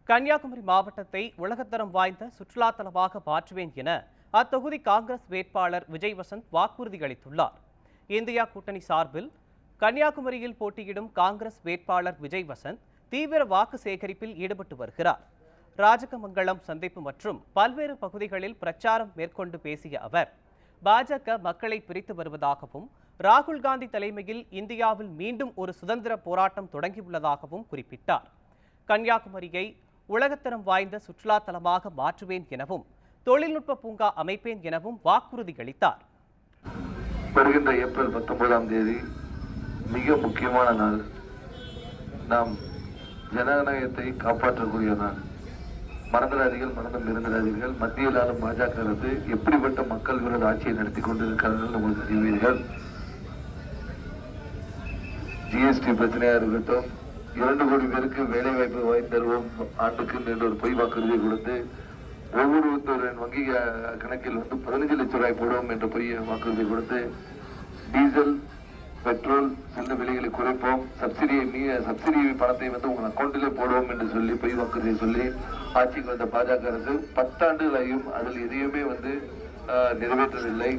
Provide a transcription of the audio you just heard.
கன்னியாகுமரி மாவட்டத்தை உலகத்தரம் வாய்ந்த சுற்றுலா தலமாக மாற்றுவேன் என அத்தொகுதி காங்கிரஸ் வேட்பாளர் விஜய் வசந்த் வாக்குறுதி அளித்துள்ளார். இந்தியா கூட்டணி சார்பில் கன்னியாகுமரியில் போட்டியிடும் காங்கிரஸ் வேட்பாளர் விஜய் வசந்த் தீவிர வாக்கு சேகரிப்பில் ஈடுபட்டு வருகிறார். ராஜகமங்கலம் சந்திப்பு மற்றும் பல்வேறு பகுதிகளில் பிரச்சாரம் மேற்கொண்டு பேசிய அவர், பாஜக மக்களை பிரித்து வருவதாகவும் ராகுல் காந்தி தலைமையில் இந்தியாவில் மீண்டும் ஒரு சுதந்திர போராட்டம் தொடங்கியுள்ளதாகவும் குறிப்பிட்டார். கன்னியாகுமரியை உலகத்தரம் வாய்ந்த சுற்றுலா தலமாக மாற்றுவேன் எனவும் தொழில்நுட்ப பூங்கா அமைப்பேன் எனவும் வாக்குறுதி அளித்தார். வருகின்ற ஏப்ரல் 19ஆம் தேதி மிக முக்கியமான நாள். நாம் ஜனநாயகத்தை காப்பாற்றக்கூடிய நாள். மறந்துடாதீர்கள், மறந்தும் இருந்திராதீர்கள். மத்தியில் ஆளும் பாஜக அரசு எப்படிப்பட்ட மக்கள் விரோத ஆட்சியை நடத்தி கொண்டிருக்கிறார்கள் உங்களுக்கு அறிவீர்கள். ஜிஎஸ்டி பிரச்சனையா இருக்கட்டும், 2 கோடி பேருக்கு வேலை வாய்ப்பு வாங்கி தருவோம் ஆண்டுக்கு என்று ஒரு பொய் வாக்குறுதியை கொடுத்து ஒவ்வொருவரின் வங்கி கணக்கில் 15 லட்சம் ரூபாய் போடுவோம் என்ற பொய் வாக்குறுதி கொடுத்து டீசல் பெட்ரோல் சில விலைகளை குறைப்போம், சப்சிடி பணத்தை உங்கள் அக்கௌண்டிலே போடுவோம் என்று சொல்லி பொய் வாக்குறுதியை சொல்லி ஆட்சிக்கு வந்த பாஜக அரசு 10 ஆண்டுகளாயும் அதில் எதையுமே நிறைவேற்றவில்லை.